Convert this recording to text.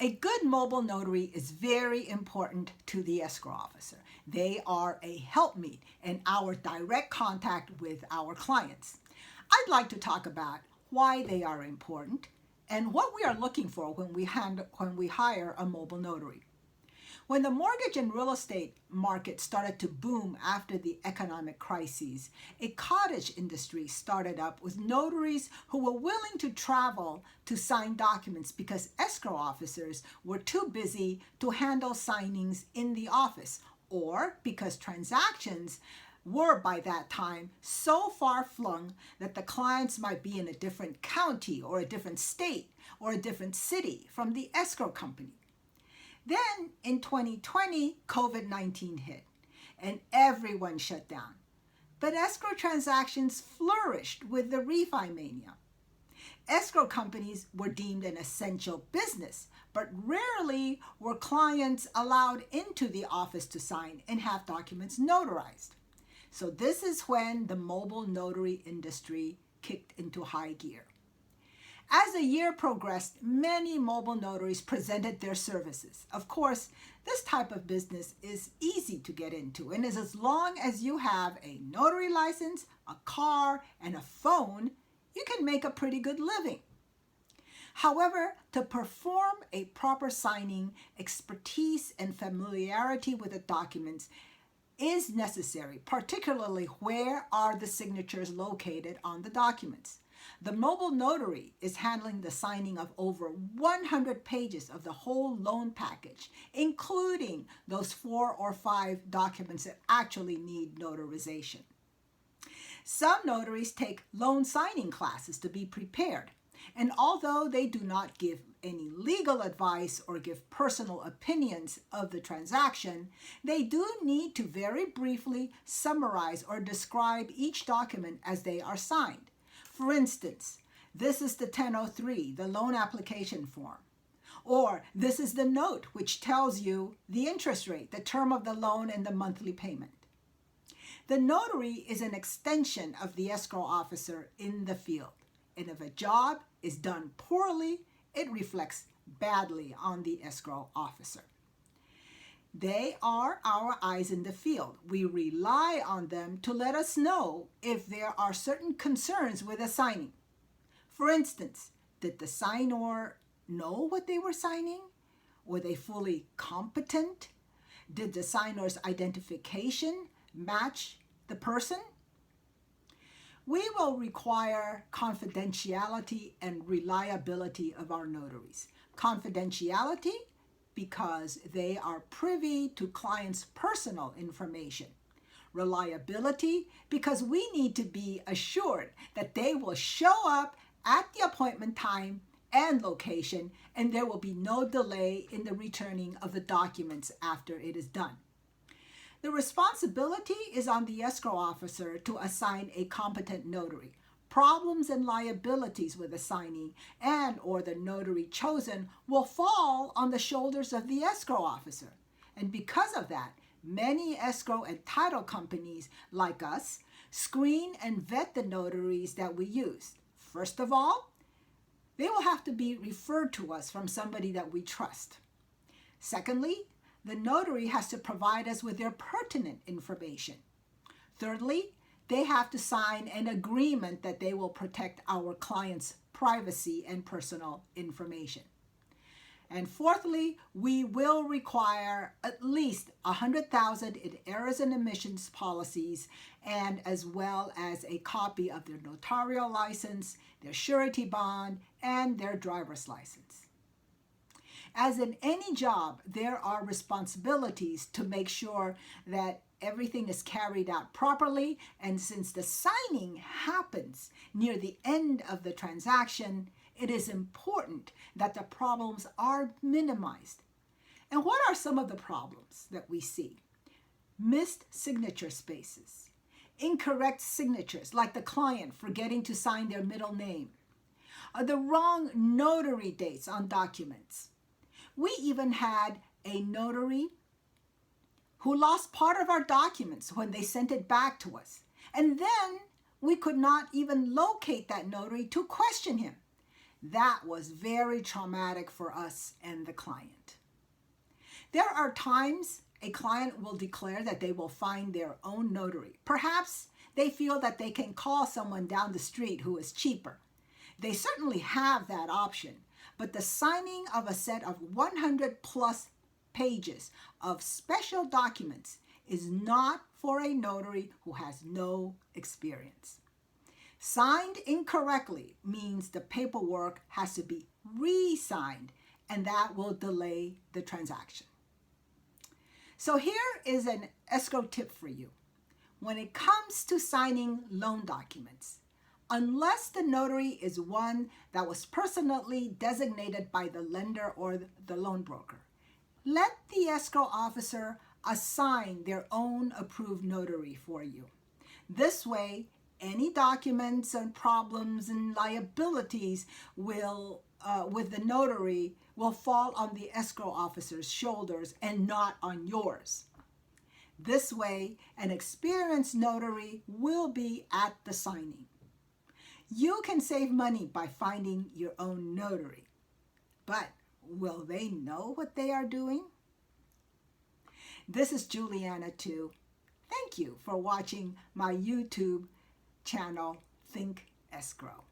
A good mobile notary is very important to the escrow officer. They are a helpmeet in our direct contact with our clients. I'd like to talk about why they are important and what we are looking for when we hire a mobile notary. When the mortgage and real estate market started to boom after the economic crises, a cottage industry started up with notaries who were willing to travel to sign documents because escrow officers were too busy to handle signings in the office, or because transactions were by that time so far flung that the clients might be in a different county or a different state or a different city from the escrow company. Then in 2020, COVID-19 hit and everyone shut down. But escrow transactions flourished with the refi mania. Escrow companies were deemed an essential business, but rarely were clients allowed into the office to sign and have documents notarized. So this is when the mobile notary industry kicked into high gear. As the year progressed, many mobile notaries presented their services. Of course, this type of business is easy to get into, and as long as you have a notary license, a car, and a phone, you can make a pretty good living. However, to perform a proper signing, expertise and familiarity with the documents is necessary, particularly where are the signatures located on the documents. The mobile notary is handling the signing of over 100 pages of the whole loan package, including those 4 or 5 documents that actually need notarization. Some notaries take loan signing classes to be prepared, and although they do not give any legal advice or give personal opinions of the transaction, they do need to very briefly summarize or describe each document as they are signed. For instance, this is the 1003, the loan application form. Or this is the note which tells you the interest rate, the term of the loan, and the monthly payment. The notary is an extension of the escrow officer in the field. And if a job is done poorly, it reflects badly on the escrow officer. They are our eyes in the field. We rely on them to let us know if there are certain concerns with a signing. For instance, did the signor know what they were signing? Were they fully competent? Did the signor's identification match the person? We will require confidentiality and reliability of our notaries. Confidentiality because they are privy to clients' personal information. Reliability because we need to be assured that they will show up at the appointment time and location, and there will be no delay in the returning of the documents after it is done. The responsibility is on the escrow officer to assign a competent notary. Problems and liabilities with the signing and or the notary chosen will fall on the shoulders of the escrow officer. And because of that, many escrow and title companies like us screen and vet the notaries that we use. First of all, they will have to be referred to us from somebody that we trust. Secondly, the notary has to provide us with their pertinent information. Thirdly, they have to sign an agreement that they will protect our clients' privacy and personal information. And fourthly, we will require at least $100,000 in errors and omissions policies, and as well as a copy of their notarial license, their surety bond, and their driver's license. As in any job, there are responsibilities to make sure that everything is carried out properly, and since the signing happens near the end of the transaction, it is important that the problems are minimized. And what are some of the problems that we see? Missed signature spaces, incorrect signatures like the client forgetting to sign their middle name, the wrong notary dates on documents. We even had a notary who lost part of our documents when they sent it back to us. And then we could not even locate that notary to question him. That was very traumatic for us and the client. There are times a client will declare that they will find their own notary. Perhaps they feel that they can call someone down the street who is cheaper. They certainly have that option, but the signing of a set of 100 plus pages of special documents is not for a notary who has no experience. Signed incorrectly means the paperwork has to be re-signed, and that will delay the transaction. So here is an escrow tip for you. When it comes to signing loan documents, unless the notary is one that was personally designated by the lender or the loan broker, let the escrow officer assign their own approved notary for you. This way, any documents and problems and liabilities with the notary will fall on the escrow officer's shoulders and not on yours. This way, an experienced notary will be at the signing. You can save money by finding your own notary, but will they know what they are doing? This is Juliana too. Thank you for watching my YouTube channel, Think Escrow.